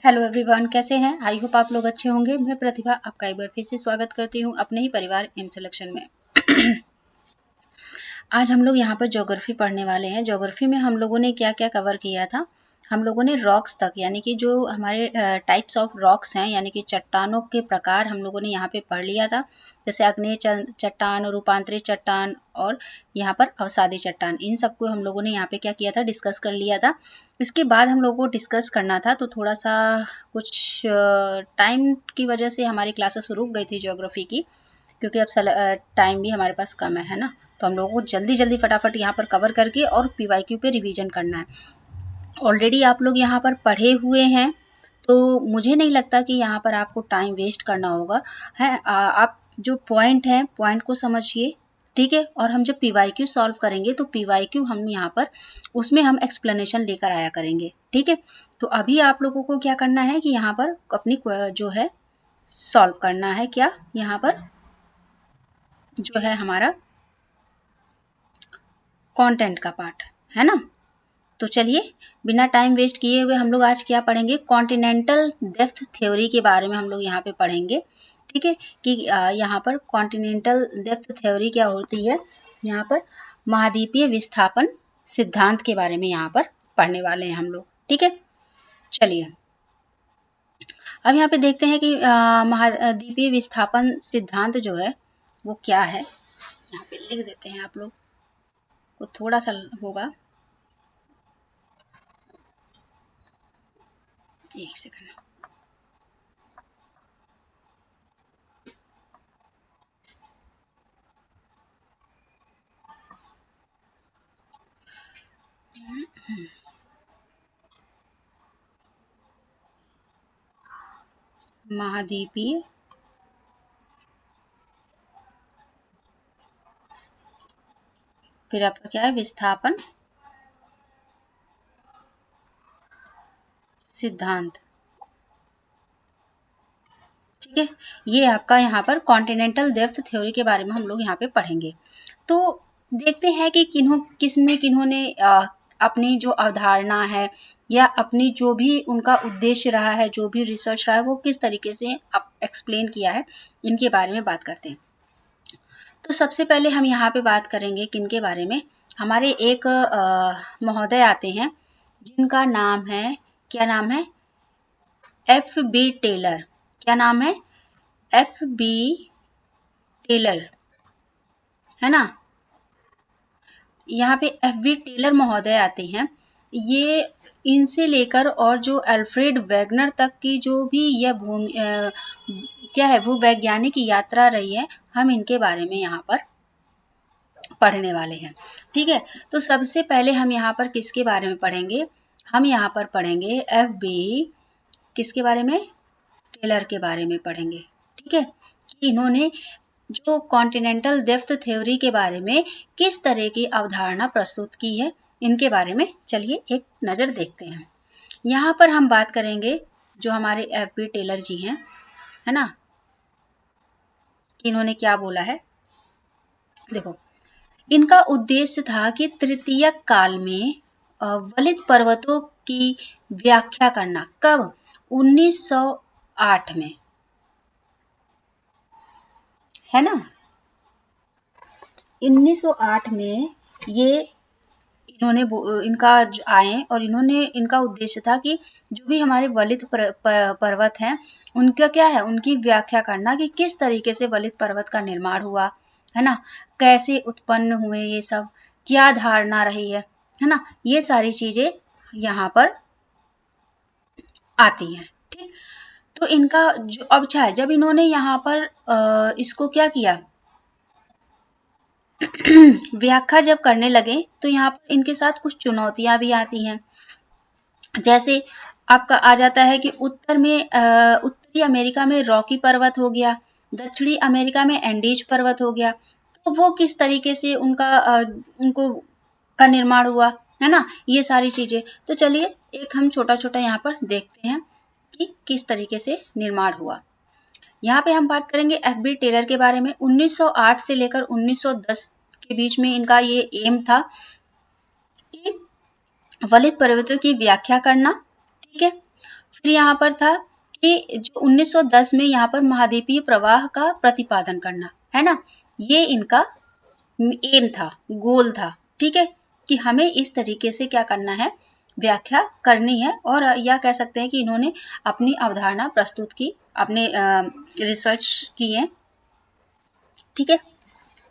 Hello everyone, कैसे हैं? I hope आप लोग अच्छे होंगे। मैं प्रतिभा आपका एक बार फिर से स्वागत करती हूँ अपने ही परिवार एम सिलेक्शन में। आज हम लोग यहाँ पर ज्योग्राफी पढ़ने वाले हैं। ज्योग्राफी में हम लोगों ने क्या क्या कवर किया था? हम लोगों ने रॉक्स तक, यानी कि जो हमारे टाइप्स ऑफ रॉक्स हैं, यानी कि चट्टानों के प्रकार हम लोगों ने यहाँ पे पढ़ लिया था। जैसे आग्नेय चट्टान, रूपांतरित चट्टान और यहाँ पर अवसादी चट्टान, इन सबको हम लोगों ने यहाँ पे क्या किया था? डिस्कस कर लिया था। इसके बाद हम लोगों को डिस्कस करना था, तो थोड़ा सा कुछ टाइम की वजह से हमारी क्लासेस रुक गई थी ज्योग्राफी की, क्योंकि अब टाइम भी हमारे पास कम है ना। तो हम लोगों को जल्दी जल्दी फटाफट यहाँ पर कवर करके और पीवाईक्यू पे रिवीजन करना है। ऑलरेडी आप लोग यहाँ पर पढ़े हुए हैं, तो मुझे नहीं लगता कि यहाँ पर आपको टाइम वेस्ट करना होगा है। आप जो पॉइंट है, पॉइंट को समझिए, ठीक है। और हम जब पीवाईक्यू सॉल्व करेंगे तो पीवाईक्यू हम यहाँ पर उसमें हम एक्सप्लेनेशन लेकर आया करेंगे, ठीक है। तो अभी आप लोगों को क्या करना है कि यहाँ पर अपनी जो है सॉल्व करना है। क्या यहाँ पर जो है हमारा कंटेंट का पार्ट है ना। तो चलिए बिना टाइम वेस्ट किए हुए हम लोग आज क्या पढ़ेंगे? कॉन्टिनेंटल डेप्थ थ्योरी के बारे में हम लोग यहाँ पे पढ़ेंगे, ठीक है। कि यहाँ पर कॉन्टिनेंटल डेप्थ थ्योरी क्या होती है, यहाँ पर महाद्वीपीय विस्थापन सिद्धांत के बारे में यहाँ पर पढ़ने वाले हैं हम लोग, ठीक है। चलिए अब यहाँ पे देखते हैं कि महाद्वीपीय विस्थापन सिद्धांत जो है वो क्या है। यहाँ पे लिख देते हैं, आप लोग को थोड़ा सा होगा, एक सेकंड। महाद्वीपीय फिर आपका क्या है? विस्थापन सिद्धांत, ठीक है। ये आपका यहाँ पर कॉन्टिनेंटल डेप्थ थ्योरी के बारे में हम लोग यहाँ पे पढ़ेंगे। तो देखते हैं कि किन्होंने अपनी जो अवधारणा है या अपनी जो भी उनका उद्देश्य रहा है, जो भी रिसर्च रहा है, वो किस तरीके से एक्सप्लेन किया है, इनके बारे में बात करते हैं। तो सबसे पहले हम यहाँ पे बात करेंगे किनके बारे में? हमारे एक महोदय आते हैं जिनका नाम है, क्या नाम है? FB tailor. क्या नाम है? FB टेलर, है ना। यहाँ पे FB टेलर महोदय आते हैं। ये इनसे लेकर और जो अल्फ्रेड वेगनर तक की जो भी यह क्या है, भूवैज्ञानिक यात्रा रही है, हम इनके बारे में यहाँ पर पढ़ने वाले हैं, ठीक है। तो सबसे पहले हम यहाँ पर किसके बारे में पढ़ेंगे? हम यहाँ पर पढ़ेंगे FB किसके बारे में? टेलर के बारे में पढ़ेंगे, ठीक है। कि इन्होंने जो कॉन्टिनेंटल डेप्थ थ्योरी के बारे में किस तरह की अवधारणा प्रस्तुत की है, इनके बारे में चलिए एक नज़र देखते हैं। यहाँ पर हम बात करेंगे जो हमारे FB टेलर जी हैं, है ना, कि इन्होंने क्या बोला है। देखो, इनका उद्देश्य था कि तृतीयक काल में वलित पर्वतों की व्याख्या करना। कब? 1908 में, है ना। 1908 में ये इन्होंने इनका आए और इनका उद्देश्य था कि जो भी हमारे वलित पर्वत हैं, उनका क्या है, उनकी व्याख्या करना कि किस तरीके से वलित पर्वत का निर्माण हुआ, है ना, कैसे उत्पन्न हुए, ये सब क्या धारणा रही है ना, ये सारी चीजें यहाँ पर आती हैं, ठीक। तो इनका जो अब अच्छा है, जब इन्होंने यहाँ पर इसको क्या किया व्याख्या जब करने लगे, तो यहाँ पर इनके साथ कुछ चुनौतियां भी आती हैं। जैसे आपका आ जाता है कि उत्तरी अमेरिका में रॉकी पर्वत हो गया, दक्षिणी अमेरिका में एंडीज पर्वत हो गया। तो वो किस तरीके से उनको का निर्माण हुआ, है ना, ये सारी चीजें। तो चलिए एक हम छोटा छोटा यहाँ पर देखते हैं कि किस तरीके से निर्माण हुआ। यहाँ पे हम बात करेंगे FB टेलर के बारे में। 1908 से लेकर 1910 के बीच में इनका ये एम था कि वलित पर्वतों की व्याख्या करना, ठीक है। फिर यहाँ पर था कि जो 1910 में यहाँ पर महाद्वीपीय प्रवाह का प्रतिपादन करना, है ना, ये इनका एम था, गोल था, ठीक है, कि हमें इस तरीके से क्या करना है, व्याख्या करनी है, और या कह सकते हैं कि इन्होंने अपनी अवधारणा प्रस्तुत की, अपने रिसर्च की है, ठीक है।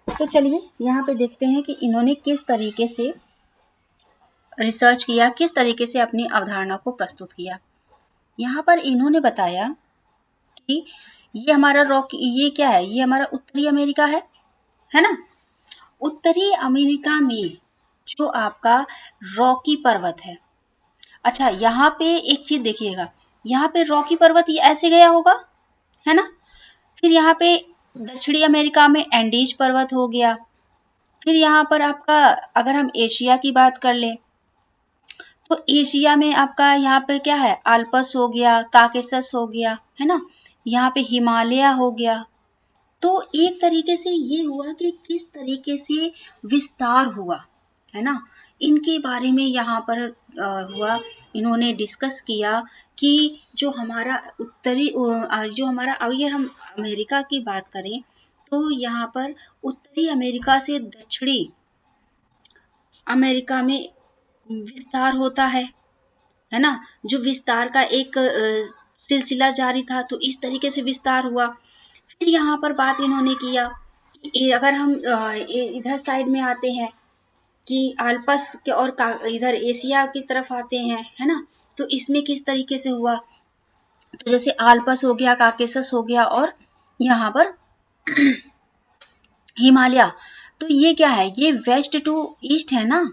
तो चलिए यहाँ पे देखते हैं कि इन्होंने किस तरीके से रिसर्च किया, किस तरीके से अपनी अवधारणा को प्रस्तुत किया। यहाँ पर इन्होंने बताया कि ये हमारा ये क्या है, ये हमारा उत्तरी अमेरिका है ना। उत्तरी अमेरिका में जो आपका रॉकी पर्वत है, अच्छा यहाँ पे एक चीज देखिएगा, यहाँ पे रॉकी पर्वत ये ऐसे गया होगा, है ना। फिर यहाँ पे दक्षिणी अमेरिका में एंडीज पर्वत हो गया। फिर यहाँ पर आपका अगर हम एशिया की बात कर लें तो एशिया में आपका यहाँ पे क्या है, आल्पस हो गया, काकेसस हो गया, है ना, यहाँ पे हिमालय हो गया। तो एक तरीके से ये हुआ कि किस तरीके से विस्तार हुआ, है ना, इनके बारे में यहाँ पर हुआ। इन्होंने डिस्कस किया कि जो हमारा उत्तरी जो हमारा, अगर हम अमेरिका की बात करें तो यहाँ पर उत्तरी अमेरिका से दक्षिणी अमेरिका में विस्तार होता है ना, जो विस्तार का एक सिलसिला जारी था, तो इस तरीके से विस्तार हुआ। फिर यहाँ पर बात इन्होंने किया कि अगर हम इधर साइड में आते हैं कि आल्पस के और इधर एशिया की तरफ आते हैं, है ना, तो इसमें किस तरीके से हुआ, तो जैसे आल्पस हो गया, काकेसस हो गया, और यहाँ पर हिमालय, तो ये क्या है, ये वेस्ट टू ईस्ट है ना,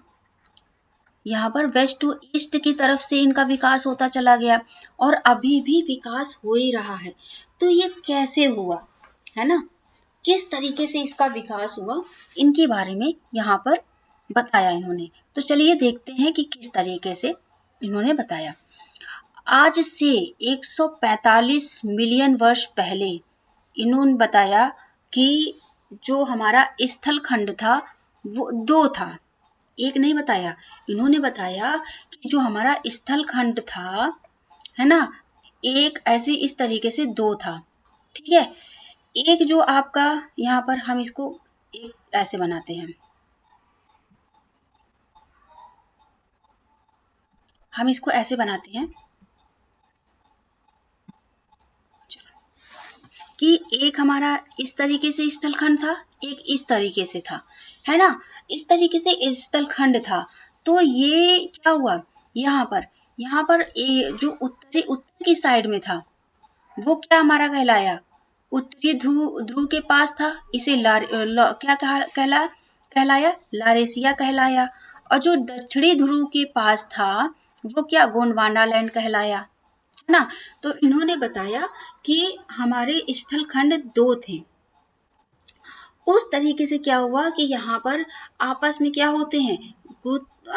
यहाँ पर वेस्ट टू ईस्ट की तरफ से इनका विकास होता चला गया, और अभी भी विकास हो ही रहा है। तो ये कैसे हुआ, है ना, किस तरीके से इसका विकास हुआ, इनके बारे में यहाँ पर बताया इन्होंने। तो चलिए देखते हैं कि किस तरीके से इन्होंने बताया। आज से 145 मिलियन वर्ष पहले इन्होंने बताया कि जो हमारा स्थल खंड था वो दो था, एक नहीं बताया। इन्होंने बताया कि जो हमारा स्थल खंड था, है ना, एक ऐसे इस तरीके से दो था, ठीक है। एक जो आपका यहाँ पर हम इसको एक ऐसे बनाते हैं, हम इसको ऐसे बनाते हैं कि एक हमारा इस तरीके से स्थलखंड था, एक इस तरीके से था, है ना, इस तरीके से स्थलखंड था। तो ये क्या हुआ, यहाँ पर जो उत्तर की साइड में था वो क्या हमारा कहलाया, उत्तरी ध्रुव के पास था, इसे क्या कहलाया, लारेशिया कहलाया। और जो दक्षिणी ध्रुव के पास था वो क्या, गोंडवाना लैंड कहलाया, है ना। तो इन्होंने बताया कि हमारे स्थल खंड दो थे। उस तरीके से क्या हुआ कि यहाँ पर आपस में क्या होते हैं,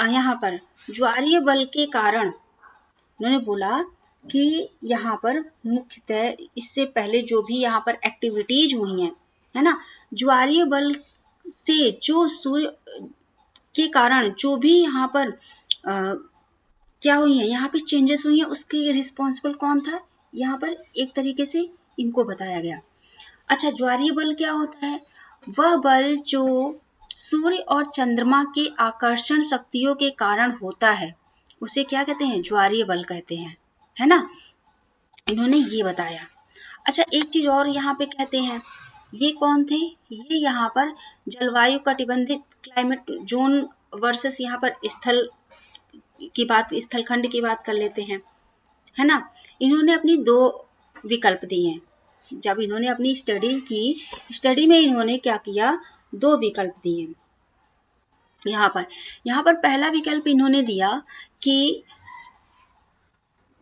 यहाँ पर ज्वारीय बल के कारण उन्होंने बोला कि यहाँ पर मुख्यतः इससे पहले जो भी यहाँ पर एक्टिविटीज हुई हैं, है ना, ज्वारीय बल से जो सूर्य के कारण जो भी यहाँ पर क्या हुई है, यहाँ पे चेंजेस हुई हैं, उसके रिस्पॉन्सिबल कौन था, यहाँ पर एक तरीके से इनको बताया गया। अच्छा, ज्वारीय बल क्या होता है, वह बल जो सूर्य और चंद्रमा के आकर्षण शक्तियों के कारण होता है, उसे क्या कहते हैं, ज्वारीय बल कहते हैं, है ना। इन्होंने ये बताया। अच्छा, एक चीज और यहाँ पे कहते हैं, ये कौन थे, ये यहाँ पर जलवायु कटिबंधित क्लाइमेट जोन वर्सेस यहाँ पर स्थलखंड की बात कर लेते हैं, है ना। इन्होंने अपनी दो विकल्प दिए हैं। जब इन्होंने अपनी स्टडी में इन्होंने क्या किया, दो विकल्प दिए। यहाँ पर पहला विकल्प इन्होंने दिया कि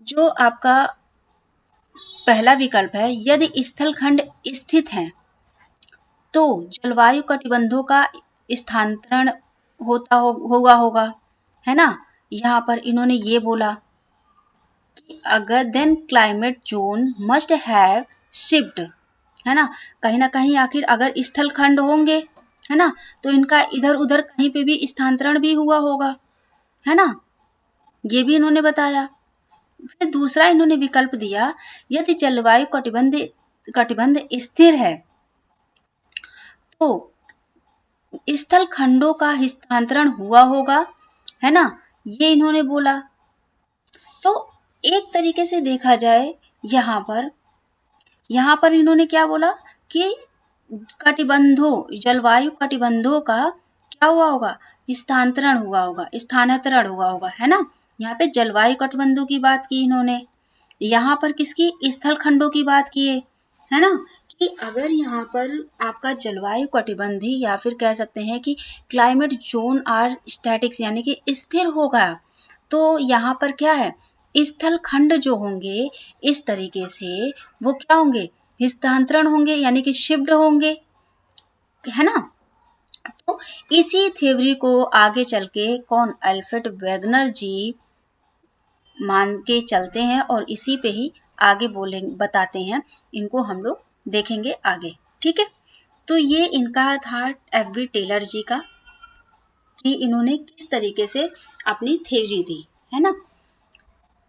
जो आपका पहला विकल्प है, यदि स्थलखंड स्थित है तो जलवायु कटिबंधों का स्थानांतरण होगा, है ना। यहाँ पर इन्होंने ये बोला कि अगर then climate zone must have shift, है ना कहीं आखिर अगर स्थलखंड होंगे, है ना, तो इनका इधर उधर कहीं पे भी स्थानांतरण भी हुआ होगा, है ना, ये भी इन्होंने बताया। फिर दूसरा इन्होंने विकल्प दिया, यदि जलवायु कटिबंध स्थिर है तो स्थल खंडों का हस्तांतरण हुआ होगा, है ना, ये इन्होंने बोला। तो एक तरीके से देखा जाए यहाँ पर इन्होंने क्या बोला कि जलवायु कटिबंधों का क्या हुआ होगा, स्थानांतरण हुआ होगा, है ना। यहाँ पे जलवायु कटिबंधों की बात की इन्होंने, यहाँ पर किसकी, स्थल खंडों की बात की है ना, कि अगर यहाँ पर आपका जलवायु कटिबंधी या फिर कह सकते हैं कि क्लाइमेट जोन आर स्टैटिक्स यानी कि स्थिर होगा, तो यहाँ पर क्या है, स्थल खंड जो होंगे इस तरीके से वो क्या होंगे, हस्तांतरण होंगे यानी कि शिफ्ट होंगे, है ना। तो इसी थ्योरी को आगे चल के कौन, अल्फ्रेड वेगनर जी मान के चलते हैं और इसी पे ही आगे बताते हैं, इनको हम लोग देखेंगे आगे, ठीक है। तो ये इनका था एफ.बी. टेलर जी का, कि इन्होंने किस तरीके से अपनी थ्योरी दी, है ना।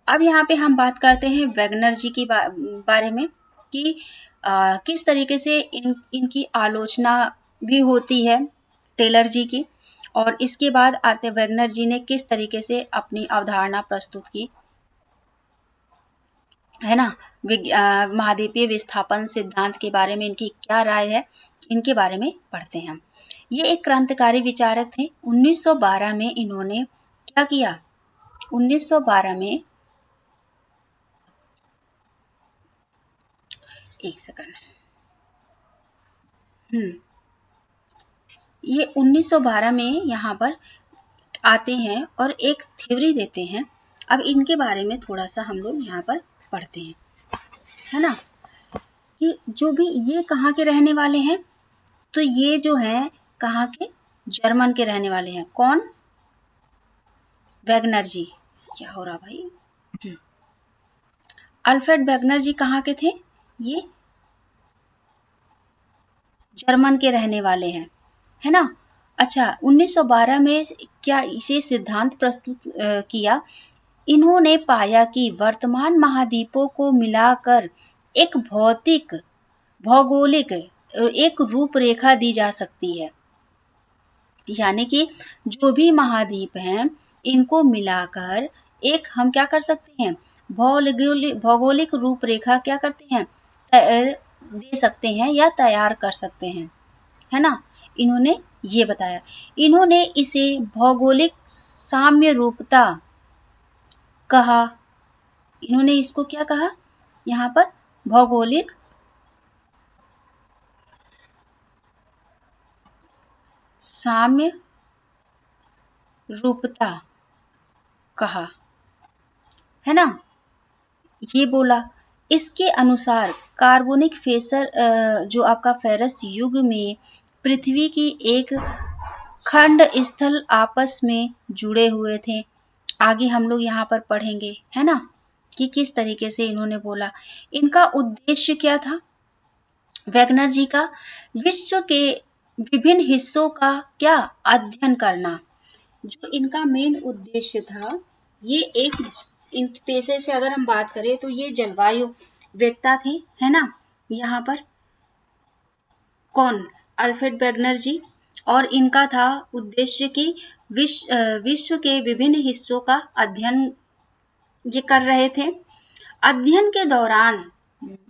अब यहाँ पे हम बात करते हैं वेगनर जी की बारे में, कि किस तरीके से इनकी आलोचना भी होती है टेलर जी की, और इसके बाद आते वेगनर जी ने किस तरीके से अपनी अवधारणा प्रस्तुत की, है ना। महाद्वीपीय विस्थापन सिद्धांत के बारे में इनकी क्या राय है, इनके बारे में पढ़ते हैं हम। ये एक क्रांतिकारी विचारक थे। 1912 में इन्होंने क्या किया, 1912 में, एक सेकंड, ये 1912 में यहाँ पर आते हैं और एक थ्योरी देते हैं। अब इनके बारे में थोड़ा सा हम लोग यहाँ पर पढ़ते हैं, है ना, कि जो भी ये कहाँ के रहने वाले हैं, तो ये जो हैं कहाँ के, जर्मन के रहने वाले हैं। कौन, वेगनर जी। क्या हो रहा भाई, अल्फ्रेड वेगनर जी कहाँ के थे, ये जर्मन के रहने वाले हैं, है ना। अच्छा, 1912 में क्या इसे सिद्धांत प्रस्तुत किया, इन्होंने पाया कि वर्तमान महाद्वीपों को मिलाकर एक भौगोलिक एक रूपरेखा दी जा सकती है, यानी कि जो भी महाद्वीप हैं इनको मिलाकर एक हम क्या कर सकते हैं, भौगोलिक रूपरेखा क्या करते हैं, दे सकते हैं या तैयार कर सकते हैं, है ना। इन्होंने ये बताया, इन्होंने इसे भौगोलिक साम्य रूपता कहा, इन्होंने इसको क्या कहा, यहाँ पर भौगोलिक साम्य रूपता कहा, है ना, ये बोला। इसके अनुसार कार्बोनिक फेसर जो आपका फेरस युग में पृथ्वी की एक खंड स्थल आपस में जुड़े हुए थे। आगे हम लोग यहाँ पर पढ़ेंगे, है ना, कि किस तरीके से इन्होंने बोला। इनका उद्देश्य क्या था, वेगनर जी का, विश्व के विभिन्न हिस्सों का क्या, अध्ययन करना। जो इनका मेन उद्देश्य था, ये एक, इन पेशे से अगर हम बात करें तो ये जलवायु वेत्ता थे, है ना। यहाँ पर कौन, अल्फ्रेड वेगनर जी, और इनका था उद्देश्य कि विश्व के विभिन्न हिस्सों का अध्ययन ये कर रहे थे। अध्ययन के दौरान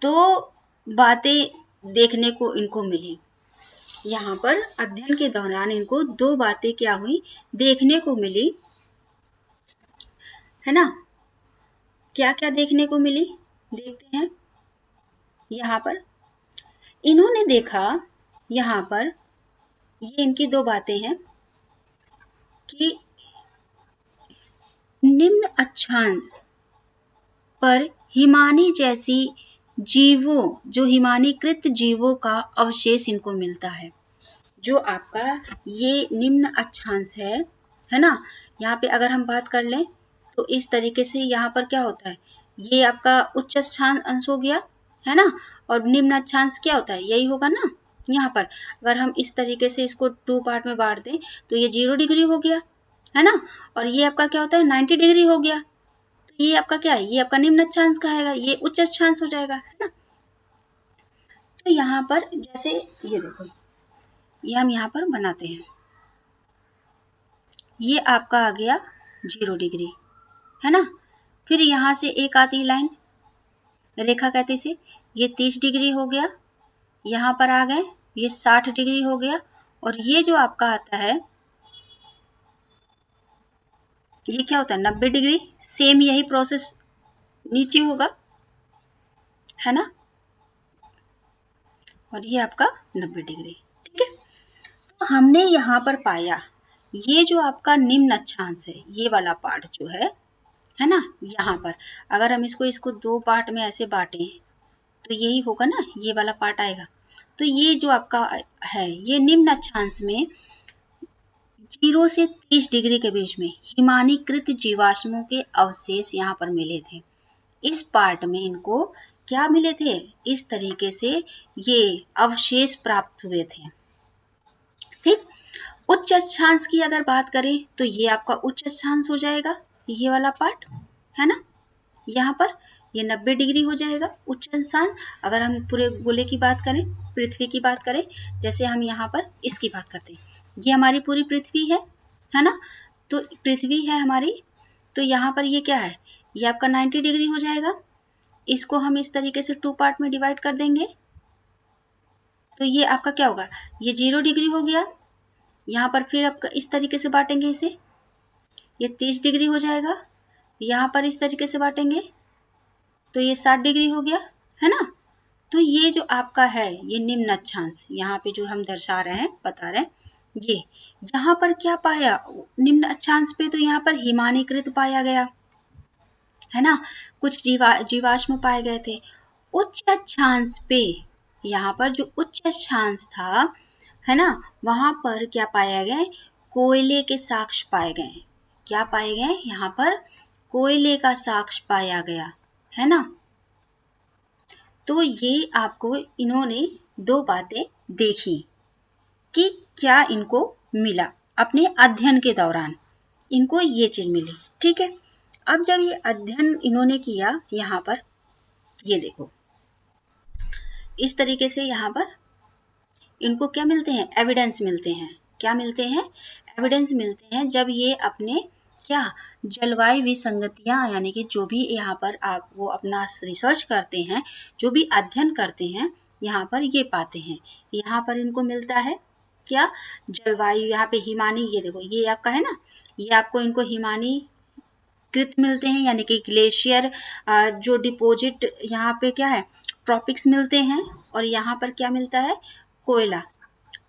दो बातें देखने को इनको मिली, यहाँ पर अध्ययन के दौरान इनको दो बातें क्या हुई, देखने को मिली, है ना। क्या क्या देखने को मिली, देखते हैं। यहाँ पर इन्होंने देखा, यहाँ पर ये इनकी दो बातें हैं कि निम्न अक्षांश पर हिमानी जैसी जीवों, जो हिमानीकृत जीवों का अवशेष इनको मिलता है। जो आपका ये निम्न अक्षांश है ना, यहाँ पे अगर हम बात कर लें तो इस तरीके से यहाँ पर क्या होता है, ये आपका उच्च अंश हो गया, है ना, और निम्न अक्षांश क्या होता है, यही होगा ना। यहाँ पर अगर हम इस तरीके से इसको 2 पार्ट में बांट दें तो ये 0 डिग्री हो गया, है ना, और ये आपका क्या होता है, 90 डिग्री हो गया। तो ये आपका क्या है, ये आपका निम्न अक्षांश का है, ये उच्च अक्षांश हो जाएगा, है ना। तो यहाँ पर जैसे ये देखो, ये हम यहाँ पर बनाते हैं, ये आपका आ गया 0 डिग्री, है ना। फिर यहाँ से एक आती लाइन रेखा कहते से, ये 30 डिग्री हो गया, यहाँ पर आ गए, ये 60 डिग्री हो गया, और ये जो आपका आता है ये क्या होता है 90 डिग्री। सेम यही प्रोसेस नीचे होगा, है ना, और ये आपका 90 डिग्री, ठीक है। तो हमने यहाँ पर पाया ये जो आपका निम्न अक्षांश है, ये वाला पार्ट जो है ना, यहाँ पर अगर हम इसको 2 पार्ट में ऐसे बांटें तो यही होगा ना, ये वाला पार्ट आएगा। तो ये जो आपका है, ये निम्न अक्षांश में 0 से 30 डिग्री के बीच में हिमानीकृत जीवाश्मों के अवशेष यहाँ पर मिले थे। इस पार्ट में इनको क्या मिले थे, इस तरीके से ये अवशेष प्राप्त हुए थे, ठीक। उच्च अक्षांश की अगर बात करें तो ये आपका उच्च अक्षांश हो जाएगा, ये वाला पार्ट, है ना। यहाँ पर ये 90 डिग्री हो जाएगा उच्च अक्षांश। अगर हम पूरे गोले की बात करें, पृथ्वी की बात करें, जैसे हम यहाँ पर इसकी बात करते हैं, ये हमारी पूरी पृथ्वी है ना। तो पृथ्वी है हमारी, तो यहाँ पर ये क्या है, ये आपका 90 डिग्री हो जाएगा। इसको हम इस तरीके से 2 पार्ट में डिवाइड कर देंगे, तो ये आपका क्या होगा, ये 0 डिग्री हो गया। यहाँ पर फिर आपका इस तरीके से बांटेंगे इसे, ये 30 डिग्री हो जाएगा। यहाँ पर इस तरीके से बांटेंगे तो ये 60 डिग्री हो गया, है ना। तो ये जो आपका है, ये निम्न अक्षांश यहाँ पे जो हम दर्शा रहे हैं, बता रहे हैं, ये यहाँ पर क्या पाया निम्न अक्षांश पे, तो यहाँ पर हिमानीकृत पाया गया, है ना, कुछ जीवाश्म पाए गए थे। उच्च अक्षांश पे यहाँ पर जो उच्च अक्षांश था, है ना, वहां पर क्या पाया गया, कोयले के साक्ष्य पाए गए। क्या पाए गए यहाँ पर, कोयले का साक्ष्य पाया गया, है ना। तो ये आपको इन्होंने 2 बातें देखी कि क्या इनको मिला अपने अध्ययन के दौरान, इनको ये चीज मिली, ठीक है। अब जब ये अध्ययन इन्होंने किया, यहाँ पर ये देखो इस तरीके से यहाँ पर इनको क्या मिलते हैं, एविडेंस मिलते हैं। क्या मिलते हैं, एविडेंस मिलते हैं। जब ये अपने क्या जलवायु विसंगतियां, यानी कि जो भी यहाँ पर आप वो अपना रिसर्च करते हैं, जो भी अध्ययन करते हैं, यहाँ पर ये पाते हैं। यहाँ पर इनको मिलता है क्या, जलवायु, यहाँ पे हिमानी, ये देखो ये आपका है ना, ये आपको इनको हिमानी कृत मिलते हैं, यानी कि ग्लेशियर जो डिपॉजिट यहाँ पे क्या है, ट्रॉपिक्स मिलते हैं। और यहाँ पर क्या मिलता है, कोयला,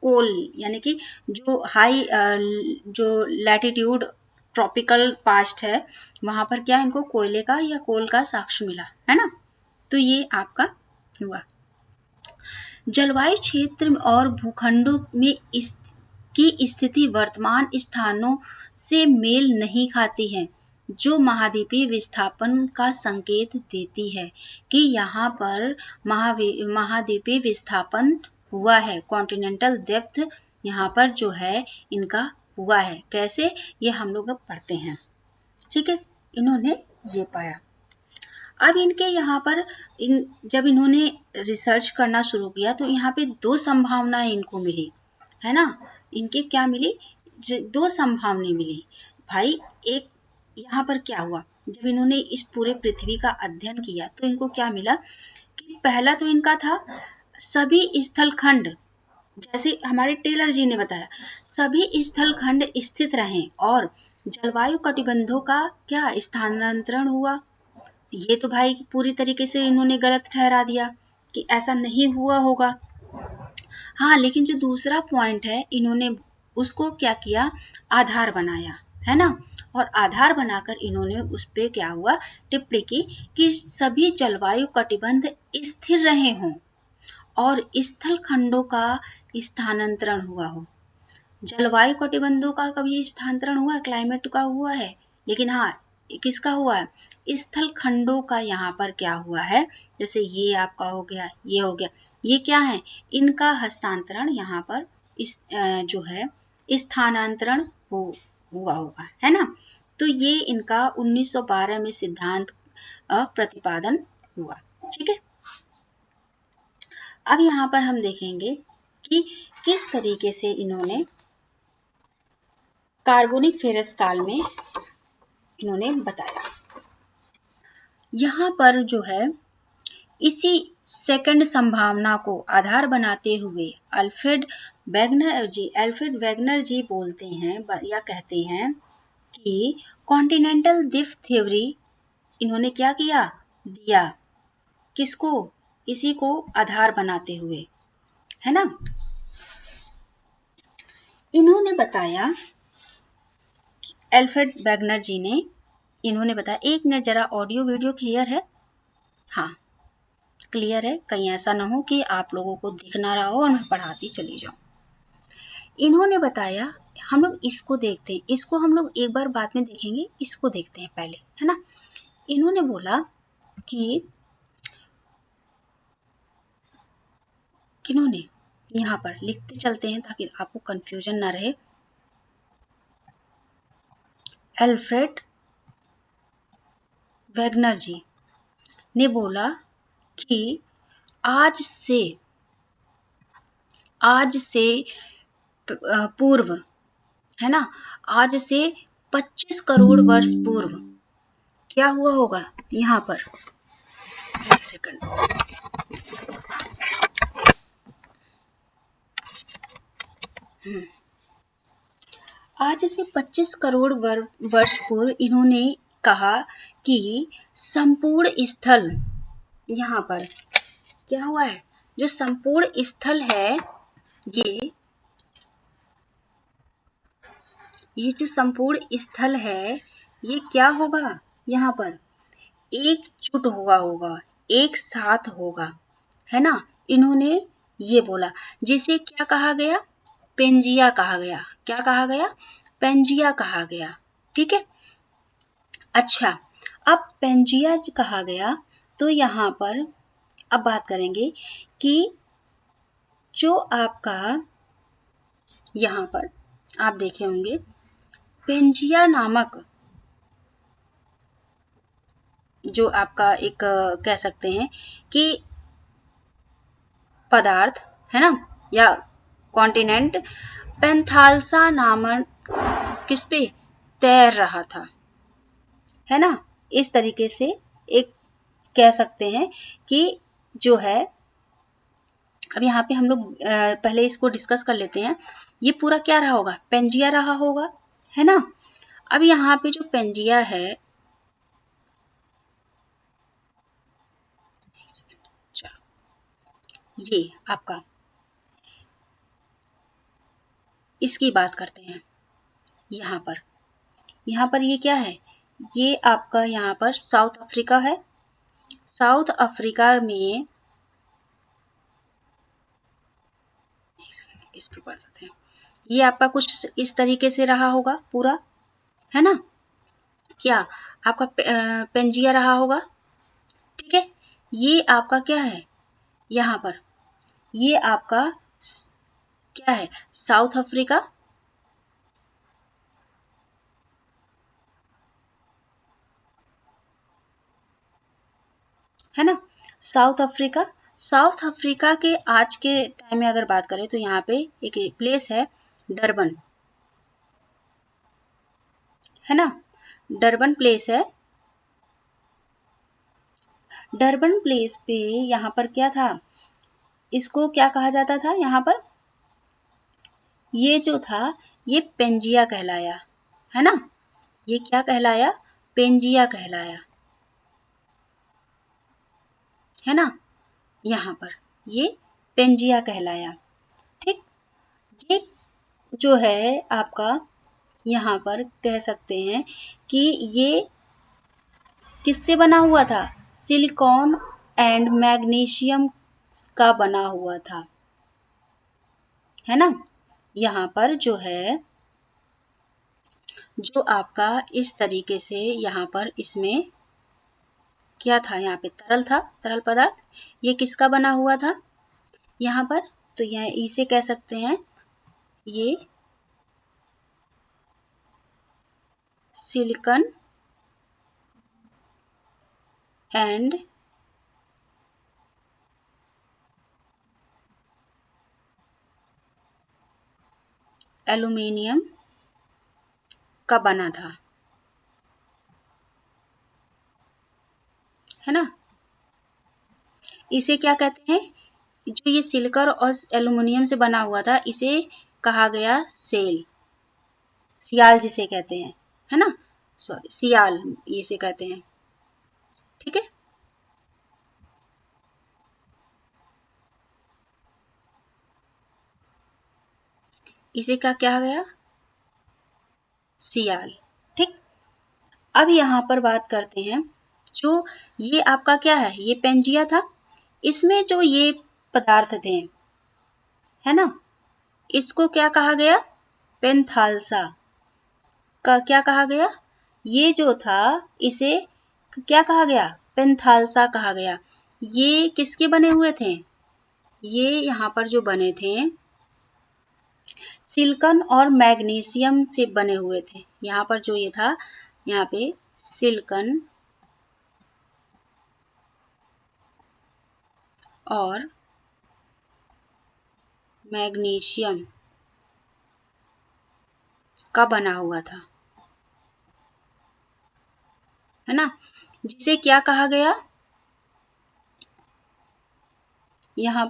कोल, यानी कि जो हाई जो लैटिट्यूड ट्रॉपिकल पास्ट है, वहां पर क्या इनको कोयले का या कोल का साक्ष्य मिला, है ना। तो ये आपका हुआ। जलवायु क्षेत्र और भूखंडों में इसकी स्थिति वर्तमान स्थानों से मेल नहीं खाती है, जो महाद्वीपीय विस्थापन का संकेत देती है कि यहाँ पर महाद्वीपीय विस्थापन हुआ है। कॉन्टिनेंटल डेप्थ यहाँ पर जो है इनका हुआ है। कैसे, ये हम लोग अब पढ़ते हैं, ठीक है। इन्होंने ये पाया। अब इनके यहाँ पर जब इन्होंने रिसर्च करना शुरू किया तो यहाँ पे 2 संभावनाएं इनको मिली, है ना। इनके क्या मिली, 2 संभावनाएं मिली भाई। एक यहाँ पर क्या हुआ, जब इन्होंने इस पूरे पृथ्वी का अध्ययन किया तो इनको क्या मिला कि पहला तो इनका था सभी स्थलखंड, जैसे हमारे टेलर जी ने बताया, सभी स्थलखंड स्थित रहें और जलवायु कटिबंधों का क्या स्थानांतरण हुआ। ये तो भाई पूरी तरीके से इन्होंने गलत ठहरा दिया कि ऐसा नहीं हुआ होगा। हाँ, लेकिन जो दूसरा पॉइंट है, इन्होंने उसको क्या किया, आधार बनाया, है ना। और आधार बनाकर इन्होंने उस पे क्या हुआ, टिप्पणी की कि सभी जलवायु कटिबंध स्थिर रहे हों और स्थल खंडों का स्थानांतरण हुआ हो। जलवायु कटिबंधों का कभी स्थानांतरण हुआ है, क्लाइमेट का हुआ है, लेकिन हाँ किसका हुआ है, स्थल खंडों का यहाँ पर क्या हुआ है। जैसे ये आपका हो गया, ये हो गया, ये क्या है, इनका हस्तांतरण यहाँ पर इस जो है स्थानांतरण हुआ होगा, है ना। तो ये इनका 1912 में सिद्धांत प्रतिपादन हुआ। ठीक है, अब यहाँ पर हम देखेंगे कि किस तरीके से इन्होंने कार्बोनिक फेरस काल में इन्होंने बताया। यहाँ पर जो है इसी सेकंड संभावना को आधार बनाते हुए अल्फ्रेड वेगनर जी बोलते हैं या कहते हैं कि कॉन्टिनेंटल ड्रिफ्ट थ्योरी इन्होंने क्या किया, दिया, किसको, इसी को आधार बनाते हुए, है ना। इन्होंने बताया, अल्फ्रेड वेगनर जी ने इन्होंने बताया, एक मिनट जरा ऑडियो वीडियो क्लियर है? हाँ क्लियर है, कहीं ऐसा ना हो कि आप लोगों को दिख ना रहा हो और मैं पढ़ाती चली जाऊं। इन्होंने बताया, हम लोग इसको देखते हैं, इसको हम लोग एक बार बाद में देखेंगे, इसको देखते हैं पहले, है ना। इन्होंने बोला कि किन्होंने, यहाँ पर लिखते चलते हैं ताकि आपको कंफ्यूजन ना रहे। अल्फ्रेड वेगनर जी ने बोला कि आज से पूर्व, है ना, आज से 25 करोड़ वर्ष पूर्व क्या हुआ होगा। यहाँ पर एक सेकंड, आज से 25 करोड़ वर्ष पूर्व इन्होंने कहा कि संपूर्ण स्थल, यहाँ पर क्या हुआ है, जो संपूर्ण स्थल है, ये जो संपूर्ण स्थल है ये क्या होगा, यहाँ पर एकजुट हुआ होगा, एक साथ होगा, है ना। इन्होंने ये बोला, जिसे क्या कहा गया, पेंजिया कहा गया। क्या कहा गया, पेंजिया कहा गया। ठीक है, अच्छा, अब पेंजिया कहा गया तो यहाँ पर अब बात करेंगे कि जो आपका यहाँ पर आप देखे होंगे पेंजिया नामक जो आपका एक कह सकते हैं कि पदार्थ, है ना, या कॉन्टिनेंट पेंथालसा नामक किस पे तैर रहा था, है ना। इस तरीके से एक कह सकते हैं कि जो है, अब यहाँ पे हम लोग पहले इसको डिस्कस कर लेते हैं। ये पूरा क्या रहा होगा, पेंजिया रहा होगा, है ना। अब यहाँ पे जो पेंजिया है, ये आपका, इसकी बात करते हैं। यहाँ पर ये क्या है, ये आपका यहाँ पर साउथ अफ्रीका है। साउथ अफ्रीका में इस पे पढ़ सकते हैं, ये आपका कुछ इस तरीके से रहा होगा पूरा, है ना। क्या आपका पेंजिया रहा होगा, ठीक है। ये आपका क्या है, यहाँ पर ये आपका क्या है, साउथ अफ्रीका, है ना, साउथ अफ्रीका। साउथ अफ्रीका के आज के टाइम में अगर बात करें तो यहाँ पे एक प्लेस है डरबन, है ना, डरबन प्लेस है। डरबन प्लेस पे यहाँ पर क्या था, इसको क्या कहा जाता था, यहाँ पर ये जो था ये पेंजिया कहलाया, है ना। ये क्या कहलाया, पेंजिया कहलाया, है ना। यहाँ पर ये पेंजिया कहलाया। ठीक, ये जो है आपका यहाँ पर कह सकते हैं कि ये किससे बना हुआ था, सिलिकॉन एंड मैग्नीशियम का बना हुआ था, है ना। यहाँ पर जो है, जो आपका इस तरीके से यहाँ पर इसमें क्या था, यहाँ पे तरल था, तरल पदार्थ, ये किसका बना हुआ था यहाँ पर, तो यह इसे कह सकते हैं ये सिलिकॉन एंड एल्यूमिनियम का बना था, है ना। इसे क्या कहते हैं, जो ये सिलिकॉन और एल्यूमिनियम से बना हुआ था इसे कहा गया सेल, सियाल जिसे कहते हैं, है ना, सॉरी सियाल इसे कहते हैं, ठीक है। इसे क्या कहा गया, सियाल, ठीक। अब यहाँ पर बात करते हैं, जो ये आपका क्या है, ये पेंजिया था, इसमें जो ये पदार्थ थे, है ना, इसको क्या कहा गया, पेंथाल्सा का क्या कहा गया, ये जो था इसे क्या कहा गया, पेंथाल्सा कहा गया। ये किसके बने हुए थे, ये यहाँ पर जो बने थे सिलिकॉन और मैग्नीशियम से बने हुए थे। यहाँ पर जो ये था, यहाँ पे सिलिकॉन और मैग्नीशियम का बना हुआ था, है ना, जिसे क्या कहा गया, यहाँ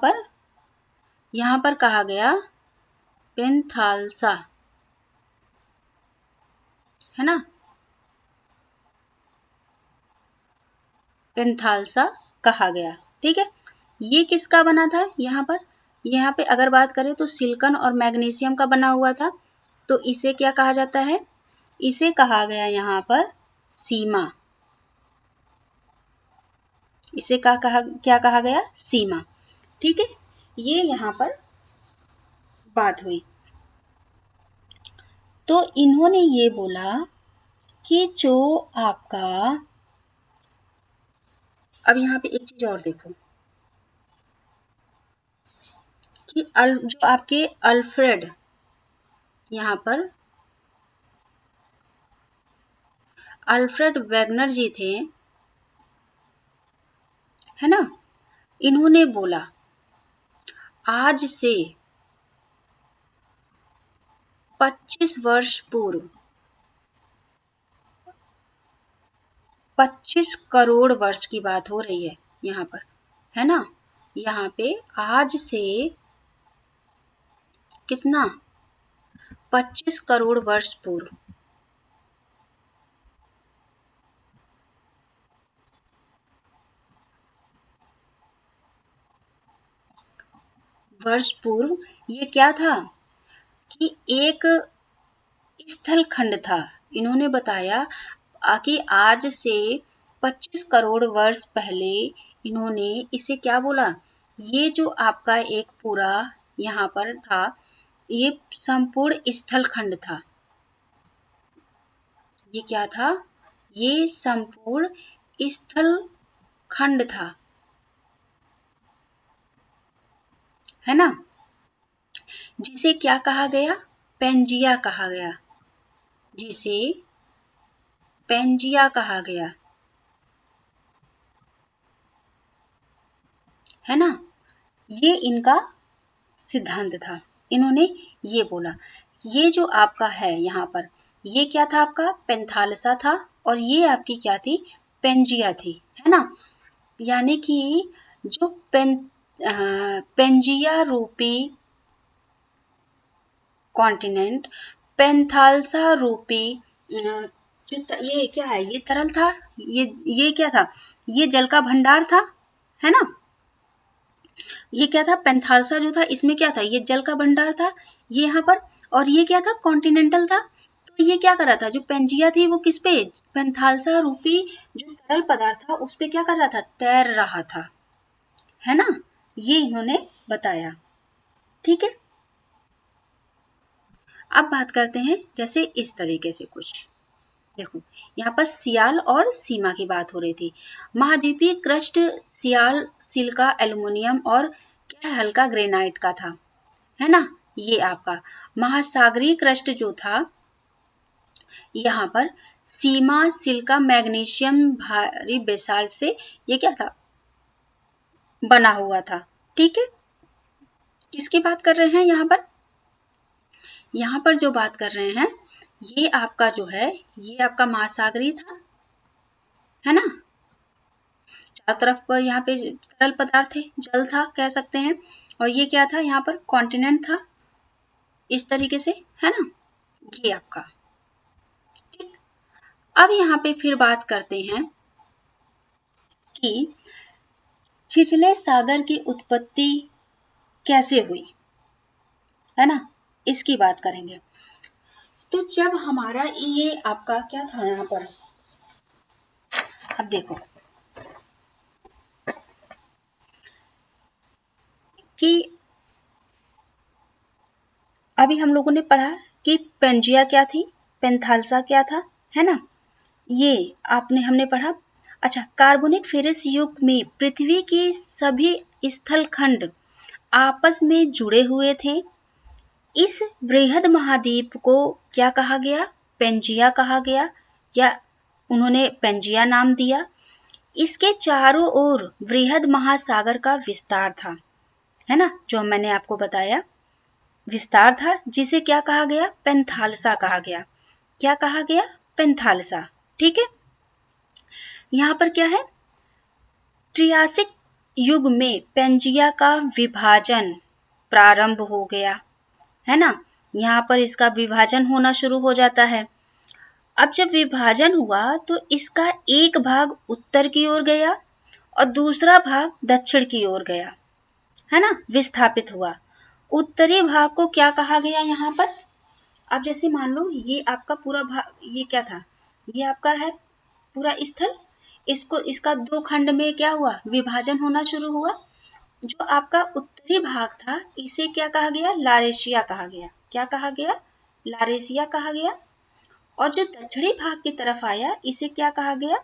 पर कहा गया पेंथाल्सा, है ना, पेंथाल्सा कहा गया, ठीक है। ये किसका बना था, यहाँ पे अगर बात करें तो सिलिकॉन और मैग्नीशियम का बना हुआ था, तो इसे क्या कहा जाता है, इसे कहा गया यहाँ पर सीमा, इसे क्या कहा गया, सीमा, ठीक है। ये यहाँ पर बात हुई। तो इन्होंने ये बोला कि जो आपका, अब यहाँ पे एक चीज और देखो कि जो आपके अल्फ्रेड, यहाँ पर अल्फ्रेड वेगनर जी थे, है ना, इन्होंने बोला आज से 25 वर्ष पूर्व 25 करोड़ वर्ष की बात हो रही है यहाँ पर, है ना, यहाँ पे आज से कितना, 25 करोड़ वर्ष पूर्व, वर्ष पूर्व ये क्या था कि एक स्थल खंड था। इन्होंने बताया कि आज से 25 करोड़ वर्ष पहले इन्होंने इसे क्या बोला, ये जो आपका एक पूरा यहाँ पर था, ये संपूर्ण स्थल खंड था। ये क्या था, ये संपूर्ण स्थल खंड था, है ना, जिसे क्या कहा गया, पेंजिया कहा गया, जिसे पेंजिया कहा गया, है ना। ये इनका सिद्धांत था, इन्होंने ये बोला, ये जो आपका है यहाँ पर, ये क्या था आपका, पेंथालसा था, और ये आपकी क्या थी, पेंजिया थी, है ना। यानी कि जो पेंजिया रूपी कॉन्टिनेंट, पेंथालसा रूपी ये क्या है, ये तरल था, ये क्या था, ये जल का भंडार था, है ना। ये क्या था, पेंथालसा जो था इसमें क्या था, ये जल का भंडार था, ये यहाँ पर, और ये क्या था, कॉन्टिनेंटल था। तो ये क्या कर रहा था, जो पेंजिया थी वो किस पे, पेंथालसा रूपी जो तरल पदार्थ था उस पे क्या कर रहा था, तैर रहा था, है ना। ये इन्होंने बताया, ठीक है। अब बात करते हैं जैसे इस तरीके से कुछ, देखो यहाँ पर सियाल और सीमा की बात हो रही थी। महाद्वीपीय क्रस्ट सियाल सिलिका एल्युमिनियम और क्या हल्का ग्रेनाइट का था, है ना। ये आपका महासागरीय क्रस्ट जो था यहाँ पर सीमा सिलिका मैग्नीशियम भारी बेसाल्ट से ये क्या था, बना हुआ था। ठीक है, किसकी बात कर रहे हैं यहाँ पर? यहाँ पर जो बात कर रहे हैं ये आपका जो है, ये आपका महासागरीय था, है ना। चारों तरफ पर यहाँ पे तरल पदार्थ थे, जल था कह सकते हैं, और ये क्या था, यहाँ पर कॉन्टिनेंट था, इस तरीके से, है ना, ये आपका। ठीक, अब यहाँ पे फिर बात करते हैं कि छिछले सागर की उत्पत्ति कैसे हुई, है ना, इसकी बात करेंगे। तो जब हमारा ये आपका क्या था यहाँ पर, अब देखो कि अभी हम लोगों ने पढ़ा कि पेंजिया क्या थी, पेंथालसा क्या था, है ना, ये हमने पढ़ा। अच्छा, कार्बोनिक फेरस युग में पृथ्वी के सभी स्थल खंड आपस में जुड़े हुए थे। इस बृहद महाद्वीप को क्या कहा गया, पेंजिया कहा गया, या उन्होंने पेंजिया नाम दिया। इसके चारों ओर बृहद महासागर का विस्तार था, है ना, जो मैंने आपको बताया विस्तार था, जिसे क्या कहा गया, पेंथालसा कहा गया। क्या कहा गया, पेंथालसा। ठीक है, यहाँ पर क्या है, ट्रियासिक युग में पेंजिया का विभाजन प्रारंभ हो गया, है ना, यहाँ पर इसका विभाजन होना शुरू हो जाता है। अब जब विभाजन हुआ तो इसका एक भाग उत्तर की ओर गया और दूसरा भाग दक्षिण की ओर गया, है ना, विस्थापित हुआ। उत्तरी भाग को क्या कहा गया यहाँ पर, अब जैसे मान लो ये आपका पूरा भाग, ये क्या था, ये आपका है पूरा स्थल, इसका दो खंड में क्या हुआ, विभाजन होना शुरू हुआ। जो आपका उत्तरी भाग था इसे क्या कहा गया, लारेशिया कहा गया। क्या कहा गया, लारेशिया कहा गया। और जो दक्षिणी भाग की तरफ आया इसे क्या कहा गया,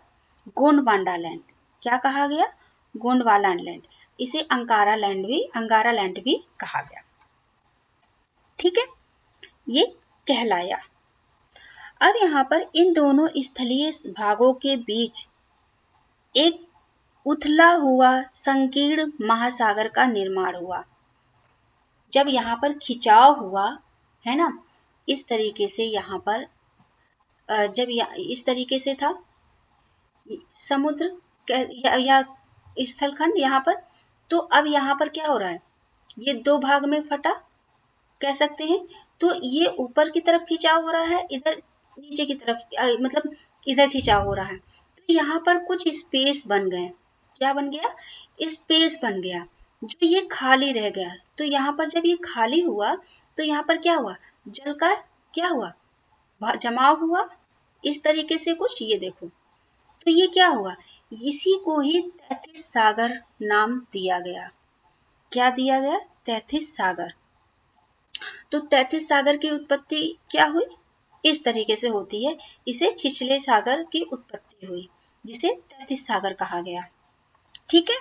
गोंडवाना लैंड। क्या कहा गया, गोंडवाना लैंड। इसे अंगारा लैंड भी कहा गया। ठीक है, ये कहलाया। अब यहाँ पर इन दोनों स्थलीय भागों के बीच एक उथला हुआ संकीर्ण महासागर का निर्माण हुआ। जब यहाँ पर खिंचाव हुआ, है ना, इस तरीके से यहाँ पर जब इस तरीके से था समुद्र या स्थलखंड यहाँ पर, तो अब यहाँ पर क्या हो रहा है, ये दो भाग में फटा कह सकते हैं। तो ये ऊपर की तरफ खिंचाव हो रहा है, इधर नीचे की तरफ मतलब इधर खिंचाव हो रहा है। तो यहाँ पर कुछ स्पेस बन गए। क्या बन गया, स्पेस बन गया, जो ये खाली रह गया। तो यहाँ पर जब ये खाली हुआ तो यहाँ पर क्या हुआ, जल का क्या हुआ, जमाव हुआ, इस तरीके से कुछ, ये देखो। तो ये क्या हुआ, इसी को ही तैथिस सागर नाम दिया गया। क्या दिया गया, तैथिस सागर। तो तैथिस सागर की उत्पत्ति क्या हुई, इस तरीके से होती है। इसे छिछले सागर की उत्पत्ति हुई, जिसे तैथिस सागर कहा गया। ठीक है,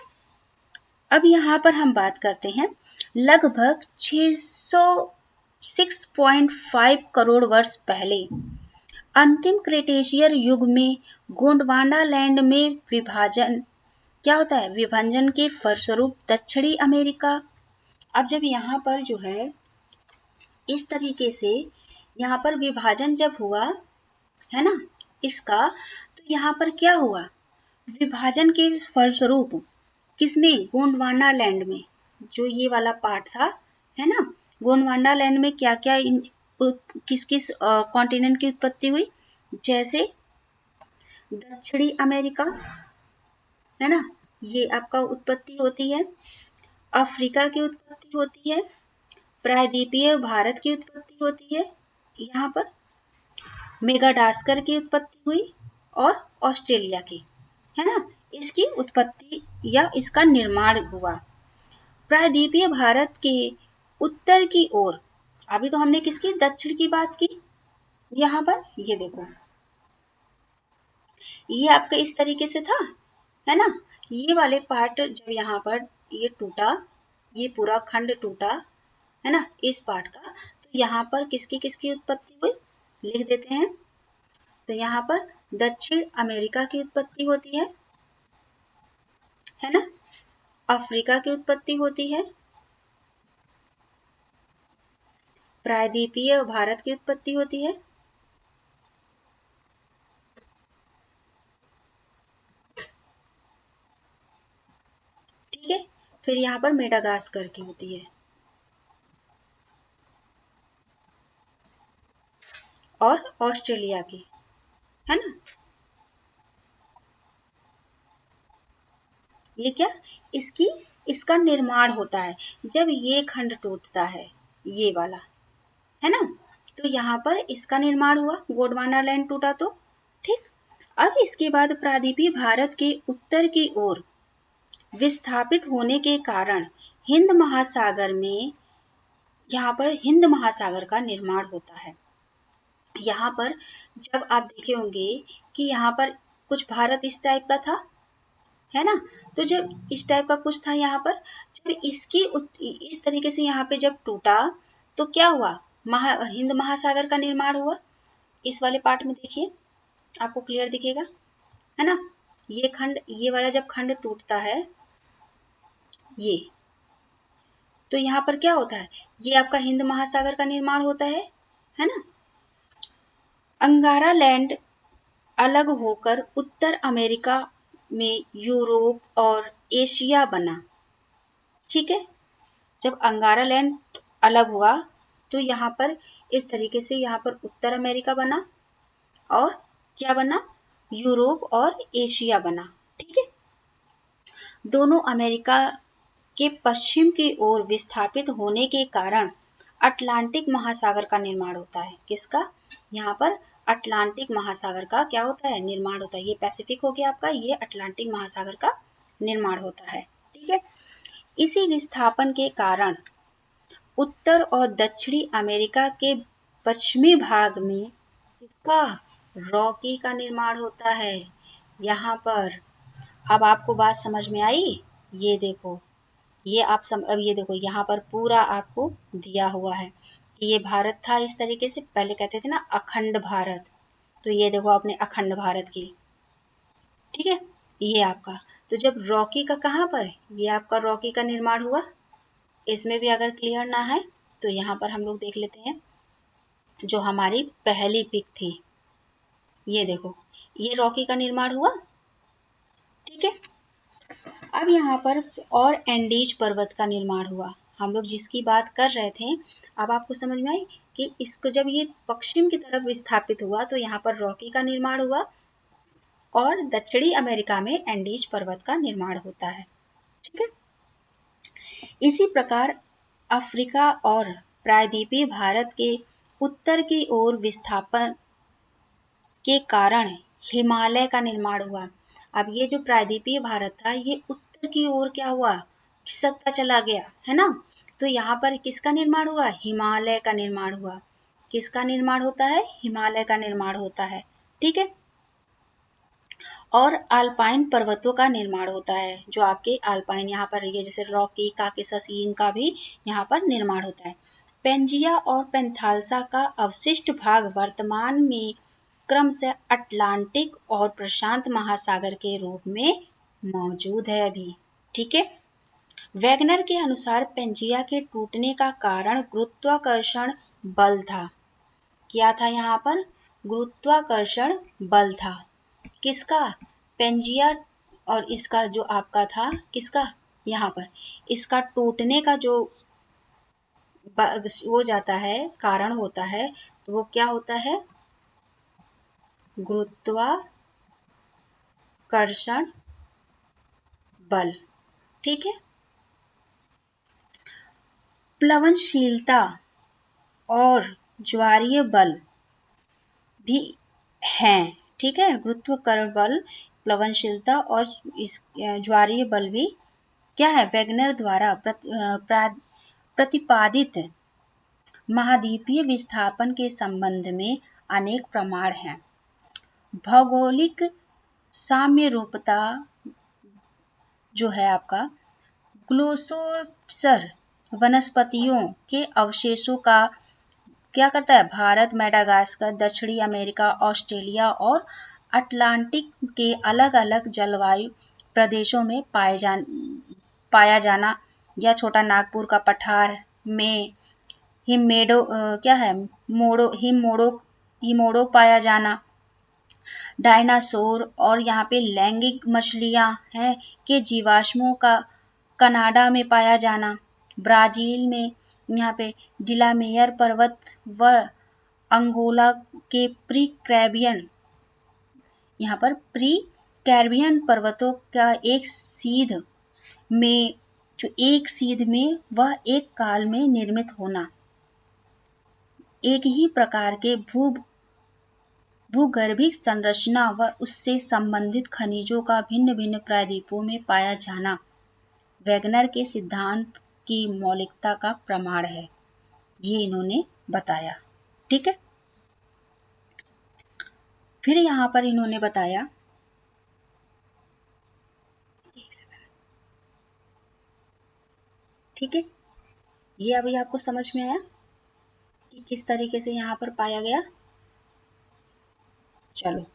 अब यहाँ पर हम बात करते हैं लगभग 606.5 करोड़ वर्ष पहले अंतिम क्रेटेशियर युग में गोंडवाना लैंड में विभाजन क्या होता है, विभाजन के फलस्वरूप दक्षिणी अमेरिका। अब जब यहाँ पर जो है इस तरीके से यहाँ पर विभाजन जब हुआ, है ना, इसका, तो यहाँ पर क्या हुआ, विभाजन के फलस्वरूप किसमें, गोंडवाना लैंड में, जो ये वाला पार्ट था, है ना, गोंडवाना लैंड में क्या क्या किस किस कॉन्टिनेंट की उत्पत्ति हुई, जैसे दक्षिणी अमेरिका, है ना, ये आपका उत्पत्ति होती है। अफ्रीका की उत्पत्ति होती है। प्रायद्वीपीय भारत की उत्पत्ति होती है। यहाँ पर मेगाडास्कर की उत्पत्ति हुई और ऑस्ट्रेलिया की, है ना, इसकी उत्पत्ति या इसका निर्माण हुआ। प्रायद्वीपीय भारत के उत्तर की ओर, अभी तो हमने किसकी, दक्षिण की बात की। यहाँ पर ये देखो, ये आपका इस तरीके से था, है ना, ये वाले पार्ट जब यहाँ पर ये टूटा, ये पूरा खंड टूटा, है ना, इस पार्ट का, तो यहाँ पर किसकी किसकी उत्पत्ति हुई, लिख देते हैं। तो यहाँ पर दक्षिण अमेरिका की उत्पत्ति होती है ना, अफ्रीका की उत्पत्ति होती है, प्रायद्वीपीय भारत की उत्पत्ति होती है, ठीक है, फिर यहाँ पर मेडागास्कर की होती है और ऑस्ट्रेलिया की, है ना। ये क्या, इसकी इसका निर्माण होता है जब ये खंड टूटता है, ये वाला, है ना। तो यहाँ पर इसका निर्माण हुआ, गोंडवाना लैंड टूटा तो, ठीक। अब इसके बाद प्रायद्वीपीय भारत के उत्तर की ओर विस्थापित होने के कारण हिंद महासागर में, यहाँ पर हिंद महासागर का निर्माण होता है। यहाँ पर जब आप देखे होंगे कि यहाँ पर कुछ भारत इस टाइप का था, है ना। तो जब इस टाइप का कुछ था यहाँ पर, जब इस तरीके से यहाँ पे जब टूटा तो क्या हुआ, हिंद महासागर का निर्माण हुआ। इस वाले पार्ट में देखिए, आपको क्लियर दिखेगा, है ना। ये खंड, ये वाला जब खंड टूटता है, ये, तो यहाँ पर क्या होता है, ये आपका हिंद महासागर का निर्माण होता है ना। अंगारा लैंड अलग होकर उत्तर अमेरिका में यूरोप और एशिया बना, ठीक है। जब अंगारा लैंड अलग हुआ तो यहाँ पर इस तरीके से यहाँ पर उत्तर अमेरिका बना और क्या बना, यूरोप और एशिया बना, ठीक है। दोनों अमेरिका के पश्चिम की ओर विस्थापित होने के कारण अटलांटिक महासागर का निर्माण होता है। किसका, यहाँ पर अटलांटिक महासागर का क्या होता है, निर्माण होता है। ये पैसिफिक हो गया आपका, ये अटलांटिक महासागर का निर्माण होता है, ठीक है। इसी विस्थापन के कारण उत्तर और दक्षिणी अमेरिका के पश्चिमी भाग में इसका रॉकी का निर्माण होता है। यहाँ पर अब आपको बात समझ में आई, ये देखो, ये अब ये देखो, यहाँ पर पूरा आपको दिया हुआ है कि ये भारत था इस तरीके से, पहले कहते थे ना अखंड भारत, तो ये देखो आपने अखंड भारत की, ठीक है। ये आपका, तो जब रॉकी का कहाँ पर, ये आपका रॉकी का निर्माण हुआ, इसमें भी अगर क्लियर ना है तो यहाँ पर हम लोग देख लेते हैं। जो हमारी पहली पिक थी, ये देखो, ये रॉकी का निर्माण हुआ, ठीक है। अब यहाँ पर और एंडीज पर्वत का निर्माण हुआ, हम लोग जिसकी बात कर रहे थे। अब आपको समझ में आई कि इसको जब ये पश्चिम की तरफ विस्थापित हुआ तो यहाँ पर रॉकी का निर्माण हुआ और दक्षिणी अमेरिका में एंडीज पर्वत का निर्माण होता है, ठीक है। इसी प्रकार अफ्रीका और प्रायद्वीपीय भारत के उत्तर की ओर विस्थापन के कारण हिमालय का निर्माण हुआ। अब ये जो प्रायद्वीपीय भारत था, ये उत्तर की ओर क्या हुआ, खिसकता चला गया, है ना। तो यहाँ पर किसका निर्माण हुआ, हिमालय का निर्माण हुआ। किसका निर्माण होता है, हिमालय का निर्माण होता है, ठीक है। और अल्पाइन पर्वतों का निर्माण होता है, जो आपके अल्पाइन यहाँ पर ये जैसे रॉकी, काकेशस, इनका भी यहाँ पर निर्माण होता है। पेंजिया और पेंथालसा का अवशिष्ट भाग वर्तमान में क्रमशः अटलांटिक और प्रशांत महासागर के रूप में मौजूद है अभी, ठीक है। वैगनर के अनुसार पेंजिया के टूटने का कारण गुरुत्वाकर्षण बल था। क्या था यहाँ पर, गुरुत्वाकर्षण बल था। किसका, पेंजिया, और इसका जो आपका था किसका, यहाँ पर इसका टूटने का जो हो जाता है, कारण होता है, तो वो क्या होता है, गुरुत्वाकर्षण बल, ठीक है। प्लवनशीलता और ज्वारीय बल भी हैं, ठीक है। गुरुत्वाकर्षण बल, प्लवनशीलता और इस ज्वारीय बल भी क्या है, वैगनर द्वारा प्रतिपादित महाद्वीपीय विस्थापन के संबंध में अनेक प्रमाण हैं। भौगोलिक साम्यरूपता जो है आपका, ग्लोसोप्सर वनस्पतियों के अवशेषों का क्या करता है, भारत, मेडागास्कर, दक्षिणी अमेरिका, ऑस्ट्रेलिया और अटलांटिक के अलग अलग जलवायु प्रदेशों में पाया जाना, या छोटा नागपुर का पठार में हिममेडो क्या है मोड़ो हिमोड़ो हिमोड़ो पाया जाना, डायनासोर और यहाँ पे लैंगिक मछलियाँ हैं के जीवाश्मों का कनाडा में पाया जाना, ब्राज़ील में यहाँ पे डिलामेयर पर्वत व अंगोला के प्री कैरिबियन पर्वतों का में एक सीध में वह एक काल में निर्मित होना, एक ही प्रकार के भूगर्भिक संरचना व उससे संबंधित खनिजों का भिन्न भिन्न प्रायद्वीपों में पाया जाना वैगनर के सिद्धांत की मौलिकता का प्रमाण है, ये इन्होंने बताया। ठीक है, फिर यहाँ पर इन्होंने बताया, ठीक है, ये अभी आपको समझ में आया कि किस तरीके से यहाँ पर पाया गया। चलो,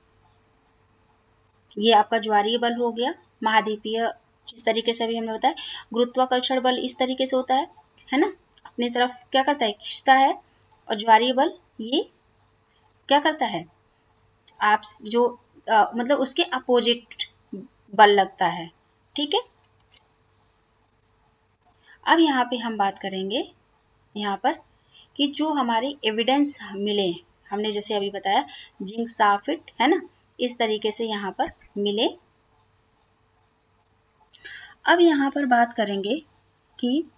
ये आपका ज्वारीय बल हो गया, महाद्वीपीय जिस तरीके से अभी हमने बताया, गुरुत्वाकर्षण बल इस तरीके से होता है ना, अपनी तरफ क्या करता है, खींचता है, और ज्वारीय बल ये क्या करता है, आप जो मतलब उसके अपोजिट बल लगता है। ठीक है, अब यहाँ पे हम बात करेंगे यहाँ पर कि जो हमारे एविडेंस मिले, हमने जैसे अभी बताया जिंक साल्फेट है ना, इस तरीके से यहाँ पर मिले। अब यहाँ पर बात करेंगे कि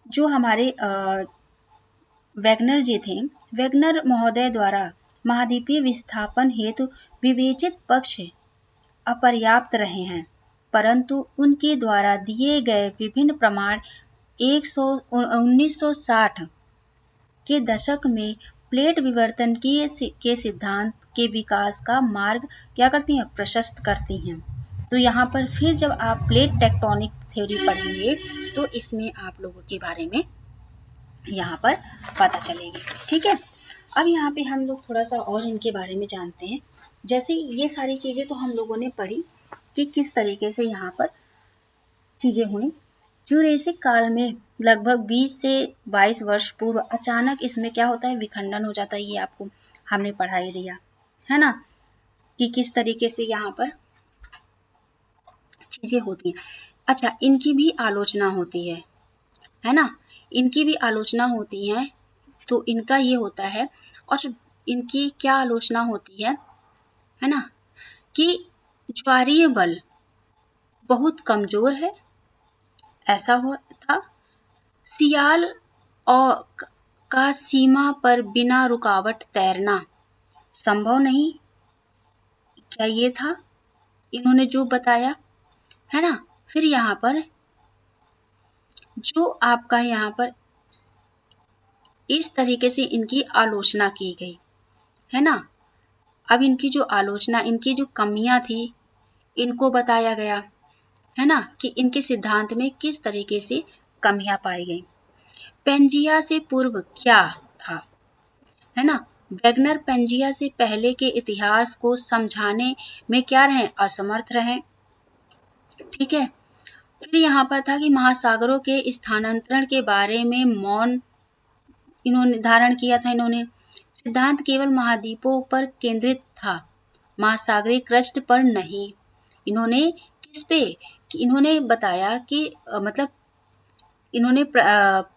जो हमारे वैगनर जी थे, वैगनर महोदय द्वारा महाद्वीपीय विस्थापन हेतु विवेचित पक्ष अपर्याप्त रहे हैं, परंतु उनके द्वारा दिए गए विभिन्न प्रमाण 1960 के दशक में प्लेट विवर्तन के सिद्धांत के विकास का मार्ग क्या करती हैं, प्रशस्त करती हैं। तो यहाँ पर फिर जब आप प्लेट टेक्टोनिक थ्योरी पढ़ेंगे तो इसमें आप लोगों के बारे में यहाँ पर पता चलेगी। ठीक है, अब यहाँ पे हम लोग थोड़ा सा और इनके बारे में जानते हैं। जैसे ये सारी चीज़ें तो हम लोगों ने पढ़ी कि किस तरीके से यहाँ पर चीज़ें हुई। जुरेसिक काल में लगभग 20 से 22 वर्ष पूर्व अचानक इसमें क्या होता है, विखंडन हो जाता है। ये आपको हमने पढ़ाई दिया है ना, कि किस तरीके से यहाँ पर चीज़ें होती हैं। अच्छा, इनकी भी आलोचना होती है ना, इनकी भी आलोचना होती है। तो इनका ये होता है, और इनकी क्या आलोचना होती है ना, कि ज्वारीय बल बहुत कमजोर है, ऐसा हुआ था। सियाल और का सीमा पर बिना रुकावट तैरना संभव नहीं, क्या ये था इन्होंने जो बताया है ना। फिर यहाँ पर जो आपका यहाँ पर इस तरीके से इनकी आलोचना की गई है ना। अब इनकी जो आलोचना, इनकी जो कमियां थी, इनको बताया गया है ना, कि इनके सिद्धांत में किस तरीके से कमियां पाई गई। पेंजिया से पूर्व क्या था, है ना। वैगनर पेंजिया से पहले के इतिहास को समझाने में क्या रहे, असमर्थ रहे। ठीक है, फिर यहाँ पर था कि महासागरों के स्थानांतरण के बारे में मौन इन्होंने धारण किया था। इन्होंने सिद्धांत केवल महाद्वीपों पर केंद्रित था, महासागरीय क्रस्ट पर नहीं। इन्होंने किस पे, कि इन्होंने बताया कि मतलब इन्होंने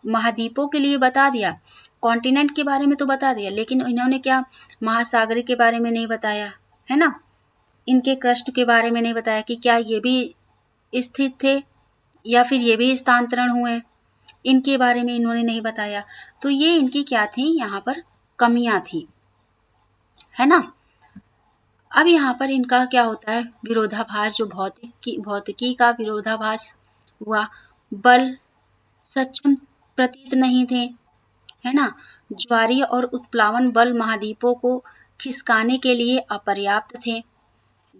महाद्वीपों के लिए बता दिया, कॉन्टिनेंट के बारे में तो बता दिया, लेकिन इन्होंने क्या महासागरीय के बारे में नहीं बताया है ना, इनके क्रस्ट के बारे में नहीं बताया कि क्या ये भी स्थित थे या फिर ये भी स्थानांतरण हुए, इनके बारे में इन्होंने नहीं बताया। तो ये इनकी क्या थी, यहाँ पर कमियां थी, है ना। अब यहाँ पर इनका क्या होता है, विरोधाभास, जो भौतिकी का विरोधाभास हुआ। बल सक्षम प्रतीत नहीं थे, है ना। ज्वारीय और उत्प्लावन बल महाद्वीपों को खिसकाने के लिए अपर्याप्त थे,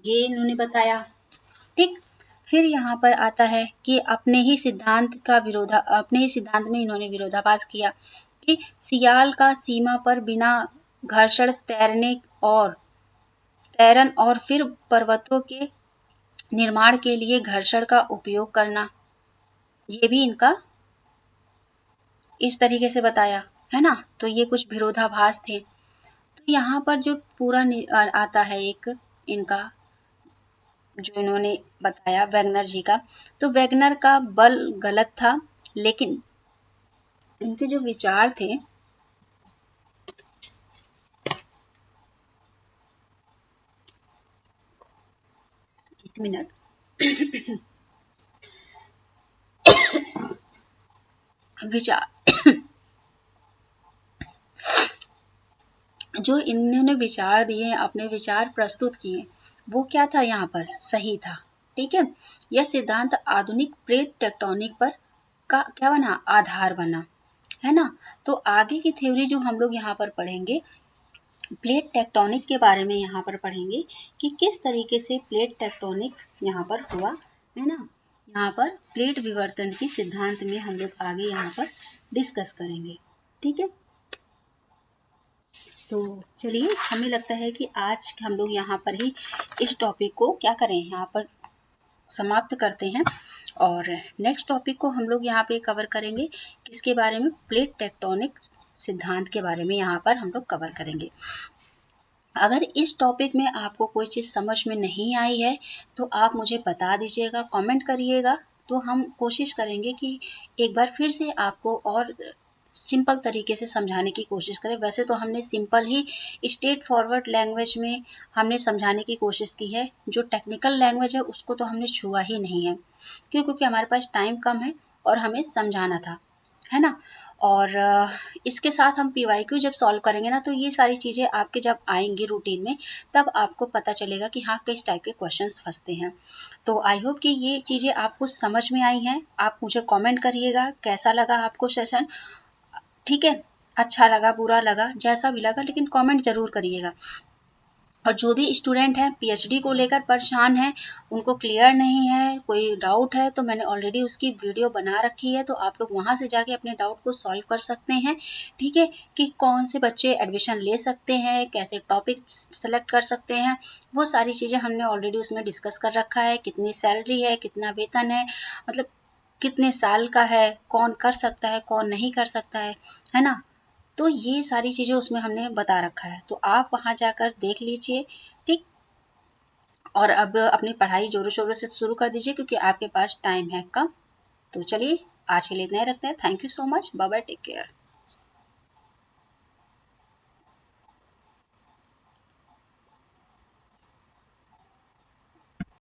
ये इन्होंने बताया। ठीक, फिर यहाँ पर आता है कि अपने ही सिद्धांत में इन्होंने विरोधाभास किया कि सियाल का सीमा पर बिना घर्षण तैरन और फिर पर्वतों के निर्माण के लिए घर्षण का उपयोग करना, ये भी इनका इस तरीके से बताया, है ना। तो ये कुछ विरोधाभास थे। तो यहाँ पर जो पूरा आता है एक इनका जो इन्होंने बताया वैगनर जी का, तो वैगनर का बल गलत था, लेकिन इनके जो विचार थे, एक मिनट, विचार जो इन्होंने विचार दिए, अपने विचार प्रस्तुत किए, वो क्या था यहाँ पर सही था। ठीक है, यह सिद्धांत आधुनिक प्लेट टेक्टोनिक पर का क्या बना, आधार बना, है ना। तो आगे की थ्योरी जो हम लोग यहाँ पर पढ़ेंगे, प्लेट टेक्टोनिक के बारे में यहाँ पर पढ़ेंगे कि किस तरीके से प्लेट टेक्टोनिक यहाँ पर हुआ, है ना। यहाँ पर प्लेट विवर्तन के सिद्धांत में हम लोग आगे यहाँ पर डिस्कस करेंगे। ठीक है, तो चलिए, हमें लगता है कि आज हम लोग यहाँ पर ही इस टॉपिक को क्या करें, यहाँ पर समाप्त करते हैं। और नेक्स्ट टॉपिक को हम लोग यहाँ पे कवर करेंगे किसके बारे में, प्लेट टेक्टोनिक सिद्धांत के बारे में यहाँ पर हम लोग कवर करेंगे। अगर इस टॉपिक में आपको कोई चीज़ समझ में नहीं आई है तो आप मुझे बता दीजिएगा, कमेंट करिएगा, तो हम कोशिश करेंगे कि एक बार फिर से आपको और सिंपल तरीके से समझाने की कोशिश करें। वैसे तो हमने सिंपल ही स्ट्रेट फॉरवर्ड लैंग्वेज में हमने समझाने की कोशिश की है, जो टेक्निकल लैंग्वेज है उसको तो हमने छुआ ही नहीं है, क्योंकि हमारे पास टाइम कम है और हमें समझाना था, है ना। और इसके साथ हम PYQ जब सॉल्व करेंगे ना, तो ये सारी चीज़ें आपके जब आएंगी रूटीन में, तब आपको पता चलेगा कि हाँ किस टाइप के क्वेश्चंस फंसते हैं। तो आई होप कि ये चीज़ें आपको समझ में आई हैं। आप मुझे कमेंट करिएगा कैसा लगा आपको सेशन। ठीक है, अच्छा लगा बुरा लगा जैसा भी लगा, लेकिन कमेंट ज़रूर करिएगा। और जो भी स्टूडेंट हैं PhD को लेकर परेशान हैं, उनको क्लियर नहीं है, कोई डाउट है, तो मैंने ऑलरेडी उसकी वीडियो बना रखी है, तो आप लोग वहाँ से जाके अपने डाउट को सॉल्व कर सकते हैं। ठीक है, कि कौन से बच्चे एडमिशन ले सकते हैं, कैसे टॉपिक सेलेक्ट कर सकते हैं, वो सारी चीज़ें हमने ऑलरेडी उसमें डिस्कस कर रखा है। कितनी सैलरी है, कितना वेतन है, मतलब कितने साल का है, कौन कर सकता है, कौन नहीं कर सकता है ना। तो ये सारी चीज़ें उसमें हमने बता रखा है, तो आप वहाँ जाकर देख लीजिए। ठीक, और अब अपनी पढ़ाई ज़ोरों शोरों से शुरू कर दीजिए, क्योंकि आपके पास टाइम है कम। तो चलिए, आज के लिए इतना ही रखते हैं। Thank you so much, bye bye, take care.